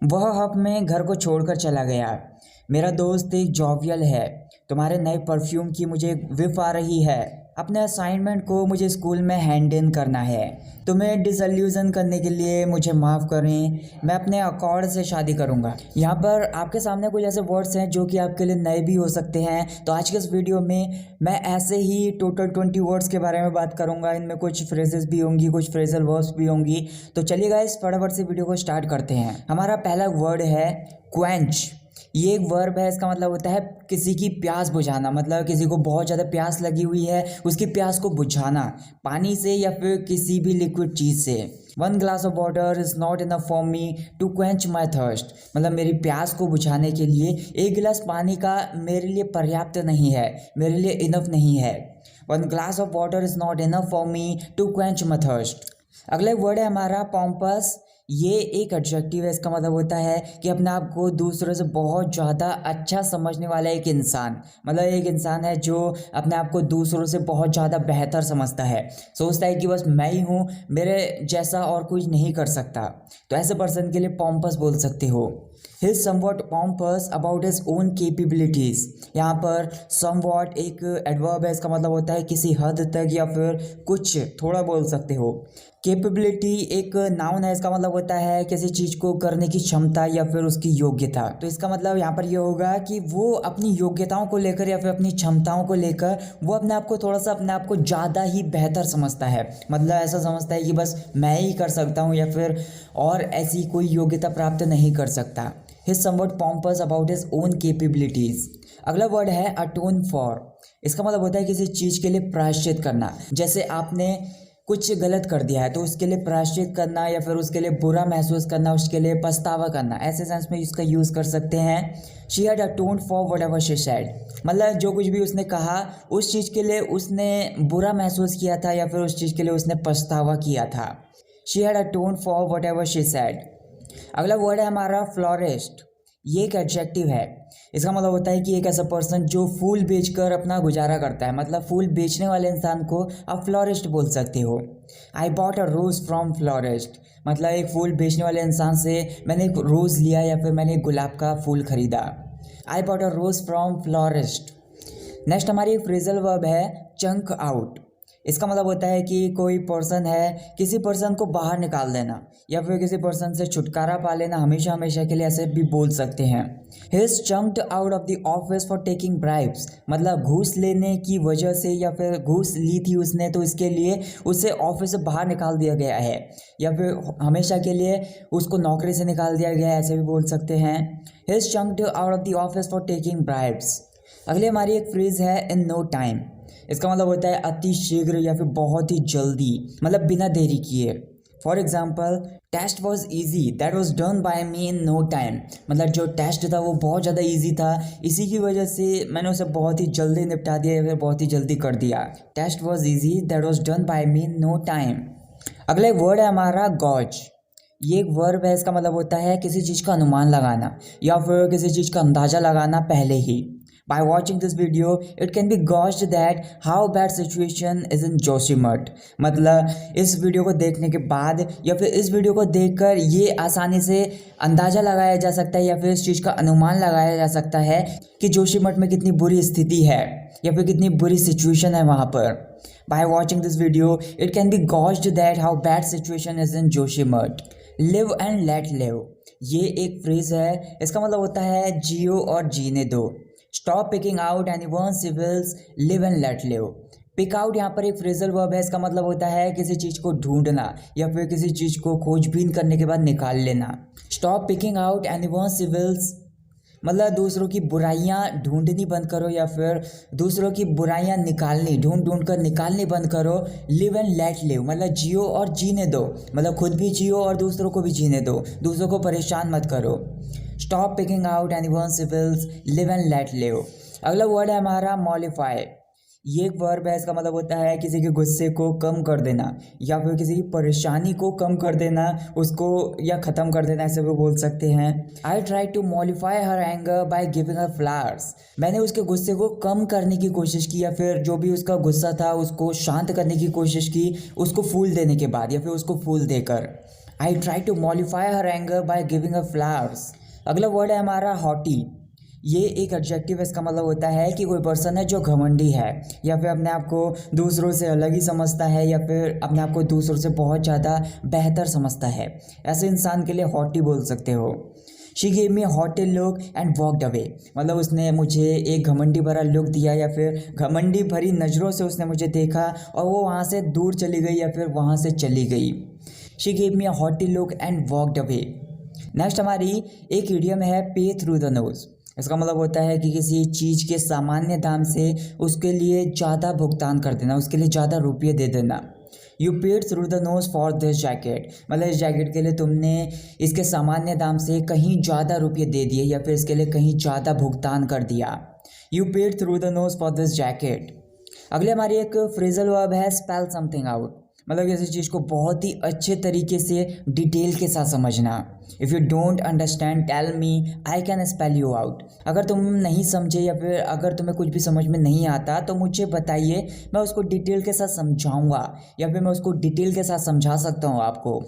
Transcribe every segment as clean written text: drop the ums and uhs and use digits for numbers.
वह हब में घर को छोड़कर चला गया। मेरा दोस्त एक जॉवियल है। तुम्हारे नए परफ्यूम की मुझे विफ आ रही है। अपने असाइनमेंट को मुझे स्कूल में हैंड इन करना है। तुम्हें डिसल्यूजन करने के लिए मुझे माफ़ करें। मैं अपने अकॉर्ड से शादी करूंगा। यहाँ पर आपके सामने कुछ ऐसे वर्ड्स हैं जो कि आपके लिए नए भी हो सकते हैं। तो आज के इस वीडियो में मैं ऐसे ही टोटल 20 वर्ड्स के बारे में बात करूंगा। इनमें कुछ फ्रेजेस भी होंगी, कुछ फ्रेजल वर्ब्स भी होंगी। तो चलिए गाइस, फटाफट से वीडियो को स्टार्ट करते हैं। हमारा पहला वर्ड है क्वेंच। ये एक वर्ब है। इसका मतलब होता है किसी की प्यास बुझाना। मतलब किसी को बहुत ज़्यादा प्यास लगी हुई है, उसकी प्यास को बुझाना पानी से या फिर किसी भी लिक्विड चीज़ से। 1 glass of water is not enough for me to quench my thirst. मतलब मेरी प्यास को बुझाने के लिए 1 गिलास पानी का मेरे लिए पर्याप्त नहीं है, मेरे लिए इनफ नहीं है। 1 glass of water is not enough for me to quench my thirst. अगला वर्ड है हमारा पॉम्पस। ये एक एडजेक्टिव है। इसका मतलब होता है कि अपने आप को दूसरों से बहुत ज़्यादा अच्छा समझने वाला एक इंसान। मतलब एक इंसान है जो अपने आप को दूसरों से बहुत ज़्यादा बेहतर समझता है, सोचता है कि बस मैं ही हूँ, मेरे जैसा और कोई नहीं कर सकता। तो ऐसे पर्सन के लिए पॉम्पस बोल सकते हो। He is somewhat pompous about his own capabilities. यहाँ पर समवॉट एक एडवर्ब है। इसका मतलब होता है किसी हद तक या फिर कुछ थोड़ा बोल सकते हो। कैपेबिलिटी एक नाउन है। इसका मतलब होता है किसी चीज़ को करने की क्षमता या फिर उसकी योग्यता। तो इसका मतलब यहाँ पर ये होगा कि वो अपनी योग्यताओं को लेकर या फिर अपनी क्षमताओं को लेकर वो अपने आप को थोड़ा सा अपने आप को ज़्यादा ही बेहतर समझता है। मतलब ऐसा समझता है कि बस मैं ही कर सकता हूँ या फिर और ऐसी कोई योग्यता प्राप्त नहीं कर सकता। He is somewhat pompous about his own capabilities. अगला वर्ड है अटोन फॉर। इसका मतलब होता है किसी चीज़ के लिए प्रायश्चित करना। जैसे आपने कुछ गलत कर दिया है तो उसके लिए प्रायश्चित करना या फिर उसके लिए बुरा महसूस करना, उसके लिए पछतावा करना, ऐसे सेंस में इसका यूज़ कर सकते हैं। She had atoned for whatever she said. मतलब जो कुछ भी उसने कहा उस चीज़ के लिए उसने बुरा महसूस किया था या फिर उस चीज़ के लिए उसने पछतावा किया था। She had atoned for whatever she said. अगला वर्ड है हमारा फ्लोरिस्ट। ये एक एडजेक्टिव है। इसका मतलब होता है कि एक ऐसा पर्सन जो फूल बेचकर अपना गुजारा करता है। मतलब फूल बेचने वाले इंसान को आप फ्लोरिस्ट बोल सकते हो। I bought a rose from florist. मतलब एक फूल बेचने वाले इंसान से मैंने एक रोज़ लिया या फिर मैंने एक गुलाब का फूल खरीदा। I bought a rose from florist. Next हमारी एक फ्रेजल वर्ब है चंक आउट। इसका मतलब होता है कि कोई पर्सन है, किसी पर्सन को बाहर निकाल देना या फिर किसी पर्सन से छुटकारा पा लेना हमेशा हमेशा के लिए, ऐसे भी बोल सकते हैं। He is chunked out of the office for taking bribes. मतलब घूस लेने की वजह से या फिर घूस ली थी उसने तो इसके लिए उसे ऑफिस से बाहर निकाल दिया गया है या फिर हमेशा के लिए उसको नौकरी से निकाल दिया गया है, ऐसे भी बोल सकते हैं। He is chunked out of the office for taking bribes. अगली हमारी एक फ्रेज है इन नो टाइम। इसका मतलब होता है अति शीघ्र या फिर बहुत ही जल्दी, मतलब बिना देरी किए। For example, test was easy that was done by me in no time. मतलब जो टेस्ट था वो बहुत ज़्यादा ईजी था, इसी की वजह से मैंने उसे बहुत ही जल्दी निपटा दिया या फिर बहुत ही जल्दी कर दिया। Test was easy that was done by me in no time. अगला एक वर्ड है हमारा गॉज। ये एक वर्ब है। इसका मतलब होता है किसी चीज़ का अनुमान लगाना या फिर किसी चीज़ का अंदाज़ा लगाना पहले ही। By watching this video, it can be gauged that how bad situation is in Joshimath. मतलब इस वीडियो को देखने के बाद या फिर इस वीडियो को देखकर ये आसानी से अंदाज़ा लगाया जा सकता है या फिर इस चीज़ का अनुमान लगाया जा सकता है कि जोशीमठ में कितनी बुरी स्थिति है या फिर कितनी बुरी सिचुएशन है वहाँ पर। By watching this video, it can be gauged that how bad situation is in Joshimath. Live and let live। ये एक फ्रेज है। इसका मतलब होता है जियो और जीने दो। Stop picking out anyone's civils, live and let live. Pick out यहाँ पर एक फ्रेजल वर्ब है। इसका मतलब होता है किसी चीज़ को ढूंढना या फिर किसी चीज़ को खोजबीन करने के बाद निकाल लेना। Stop picking out anyone's civils मतलब दूसरों की बुराइयाँ ढूंढनी बंद करो या फिर दूसरों की बुराइयाँ निकालनी, ढूंढ कर निकालनी बंद करो। लिव एंड लेट लिव मतलब जियो और जीने दो। मतलब खुद भी जियो और दूसरों को भी जीने दो, दूसरों को परेशान मत करो। Stop picking out anyone's civils, live and let live. अगला वर्ड है हमारा मॉलिफाई। ये एक वर्ब है। इसका मतलब होता है किसी के गुस्से को कम कर देना या फिर किसी की परेशानी को कम कर देना, उसको या ख़त्म कर देना, ऐसे भी बोल सकते हैं। I try to mollify her anger by giving her flowers. मैंने उसके गुस्से को कम करने की कोशिश की या फिर जो भी उसका गुस्सा था उसको शांत करने की कोशिश की उसको फूल देने के बाद या फिर उसको फूल देकर। I try to modify her anger by giving a flowers. अगला वर्ड है हमारा हॉटी। ये एक एडजेक्टिव है, इसका मतलब होता है कि कोई पर्सन है जो घमंडी है या फिर अपने आप को दूसरों से अलग ही समझता है या फिर अपने आप को दूसरों से बहुत ज़्यादा बेहतर समझता है। ऐसे इंसान के लिए हॉटी बोल सकते हो। She gave me hottie look and walked away, मतलब उसने मुझे एक घमंडी भरा लुक दिया या फिर घमंडी भरी नज़रों से उसने मुझे देखा और वो वहाँ से दूर चली गई या फिर वहाँ से चली गई। She gave me a haughty look and walked away. Next हमारी एक इडियम है पे थ्रू द नोज़। इसका मतलब होता है कि किसी चीज़ के सामान्य दाम से उसके लिए ज़्यादा भुगतान कर देना, उसके लिए ज़्यादा रुपये दे देना। You paid through the nose for this jacket, मतलब इस जैकेट के लिए तुमने इसके सामान्य दाम से कहीं ज़्यादा रुपये दे दिए या फिर इसके लिए कहीं ज़्यादा भुगतान कर दिया। You paid through the nose for this jacket. अगले हमारी एक फ्रेजल वर्ब है स्पेल समथिंग आउट, मतलब किसी चीज़ को बहुत ही अच्छे तरीके से डिटेल के साथ समझना। If you don't understand tell me I can spell you out. अगर तुम नहीं समझे या फिर अगर तुम्हें कुछ भी समझ में नहीं आता तो मुझे बताइए, मैं उसको डिटेल के साथ समझाऊंगा या फिर मैं उसको डिटेल के साथ समझा सकता हूँ आपको।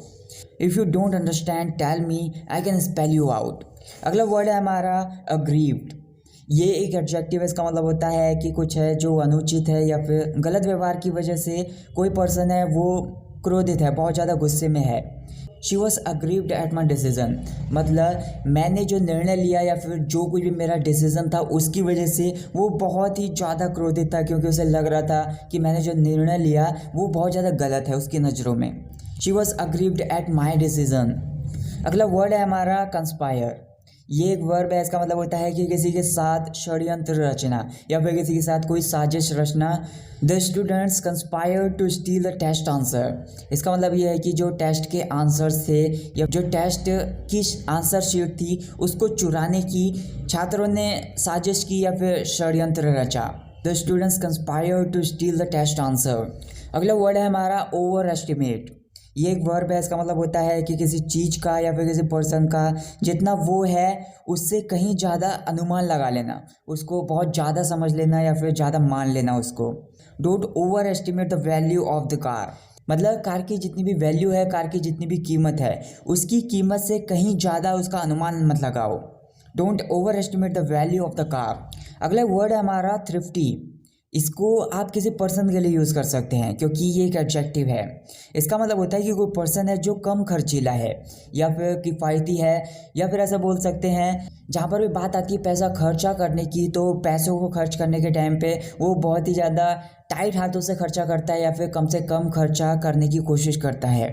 If you don't understand tell me I can spell you out. अगला वर्ड है हमारा अग्रीव्ड। ये एक एडजेक्टिव है, इसका मतलब होता है कि कुछ है जो अनुचित है या फिर गलत व्यवहार की वजह से कोई पर्सन है वो क्रोधित है, बहुत ज़्यादा गुस्से में है। She was aggrieved at my decision, मतलब मैंने जो निर्णय लिया या फिर जो कुछ भी मेरा डिसीज़न था उसकी वजह से वो बहुत ही ज़्यादा क्रोधित था, क्योंकि उसे लग रहा था कि मैंने जो निर्णय लिया वो बहुत ज़्यादा गलत है उसकी नज़रों में। She was aggrieved at my decision. अगला वर्ड है हमारा कंस्पायर। ये एक वर्ब है, इसका मतलब होता है कि किसी के साथ षड्यंत्र रचना या फिर किसी के साथ कोई साजिश रचना। The students conspire to steal the test answer. इसका मतलब ये है कि जो टेस्ट के आंसर्स थे या जो टेस्ट की आंसर शीट थी उसको चुराने की छात्रों ने साजिश की या फिर षड्यंत्र रचा। The students conspire to steal the test answer. अगला वर्ड है हमारा ओवर एस्टिमेट। ये एक वर्ब है, इसका मतलब होता है कि किसी चीज़ का या फिर किसी पर्सन का जितना वो है उससे कहीं ज़्यादा अनुमान लगा लेना, उसको बहुत ज़्यादा समझ लेना या फिर ज़्यादा मान लेना उसको। Don't over estimate the value of the car, मतलब कार की जितनी भी वैल्यू है, कार की जितनी भी कीमत है उसकी कीमत से कहीं ज़्यादा उसका अनुमान मत लगाओ। Don't over estimate the value of the car. अगला वर्ड है हमारा थ्रिफ्टी। इसको आप किसी पर्सन के लिए यूज़ कर सकते हैं क्योंकि ये एक एडजेक्टिव है। इसका मतलब होता है कि कोई पर्सन है जो कम खर्चीला है या फिर किफ़ायती है, या फिर ऐसा बोल सकते हैं जहाँ पर भी बात आती है पैसा खर्चा करने की, तो पैसों को खर्च करने के टाइम पे वो बहुत ही ज़्यादा टाइट हाथों से खर्चा करता है या फिर कम से कम खर्चा करने की कोशिश करता है।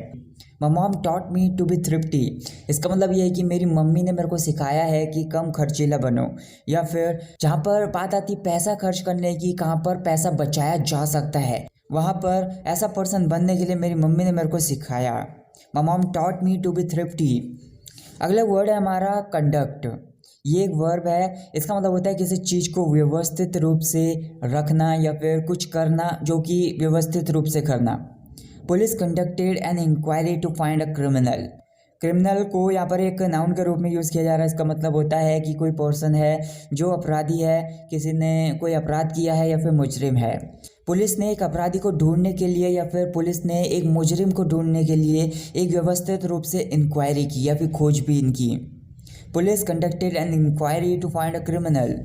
My mom taught me to be thrifty. इसका मतलब ये है कि मेरी मम्मी ने मेरे को सिखाया है कि कम खर्चीला बनो, या फिर जहाँ पर बात आती पैसा खर्च करने की, कहाँ पर पैसा बचाया जा सकता है, वहाँ पर ऐसा पर्सन बनने के लिए मेरी मम्मी ने मेरे को सिखाया। My mom taught me to be thrifty. अगला वर्ड है हमारा कंडक्ट। ये एक वर्ब है, इसका मतलब होता है किसी चीज़ को व्यवस्थित रूप से रखना या फिर कुछ करना जो कि व्यवस्थित रूप से करना। Police conducted an inquiry to find a criminal. Criminal को यहाँ पर एक नाउन के रूप में यूज़ किया जा रहा है। इसका मतलब होता है कि कोई पर्सन है जो अपराधी है, किसी ने कोई अपराध किया है या फिर मुजरिम है। पुलिस ने एक अपराधी को ढूंढने के लिए या फिर पुलिस ने एक मुजरिम को ढूंढने के लिए एक व्यवस्थित रूप से इंक्वायरी की या फिर खोजबीन की। Police conducted an inquiry to find a criminal.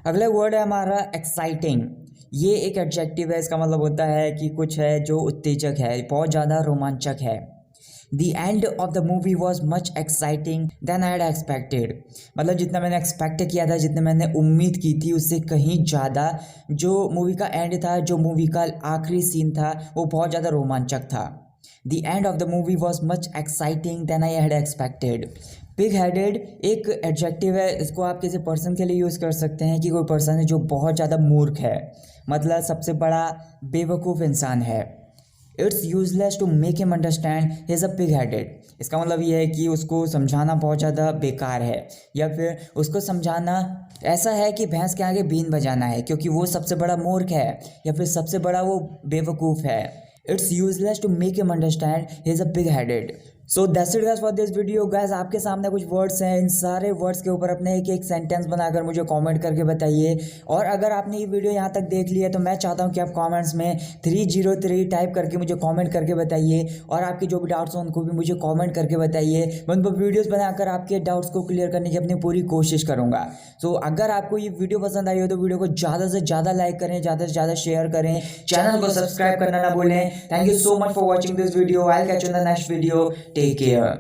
अगला वर्ड है हमारा एक्साइटिंग। ये एक एडजेक्टिव है, इसका मतलब होता है कि कुछ है जो उत्तेजक है, बहुत ज़्यादा रोमांचक है। The end of the movie was much exciting than I had expected, मतलब जितना मैंने एक्सपेक्ट किया था, जितना मैंने उम्मीद की थी उससे कहीं ज़्यादा जो मूवी का एंड था, जो मूवी का आखिरी सीन था वो बहुत ज़्यादा रोमांचक था। The end of the movie was much exciting than I had expected. Pig headed एक एडजेक्टिव है, इसको आप किसी पर्सन के लिए यूज़ कर सकते हैं कि कोई पर्सन है जो बहुत ज़्यादा मूर्ख है, मतलब सबसे बड़ा बेवकूफ़ इंसान है। It's useless to make him understand he is a pig headed. इसका मतलब ये है कि उसको समझाना बहुत ज़्यादा बेकार है, या फिर उसको समझाना ऐसा है कि भैंस के आगे बीन बजाना है, क्योंकि वो सबसे बड़ा मूर्ख है या फिर सबसे बड़ा वो बेवकूफ़ है। It's useless to make him understand he is a pig headed. So that's it guys for this video guys. आपके सामने कुछ वर्ड्स हैं, इन सारे वर्ड्स के ऊपर अपने एक एक सेंटेंस बनाकर मुझे कमेंट करके बताइए। और अगर आपने ये वीडियो यहाँ तक देख लिया तो मैं चाहता हूँ कि आप कमेंट्स में 303 टाइप करके मुझे कमेंट करके बताइए, और आपके जो भी डाउट्स हैं उनको भी मुझे कमेंट करके बताइए। मैं उन पर वीडियोस बनाकर आपके डाउट्स को क्लियर करने की अपनी पूरी कोशिश करूँगा। सो अगर आपको ये वीडियो पसंद आई हो तो वीडियो को ज़्यादा से ज़्यादा लाइक करें, ज़्यादा से ज़्यादा शेयर करें, चैनल को सब्सक्राइब करना ना भूलें। Thank you so much for watching this video. I will catch you in the next video. Take care.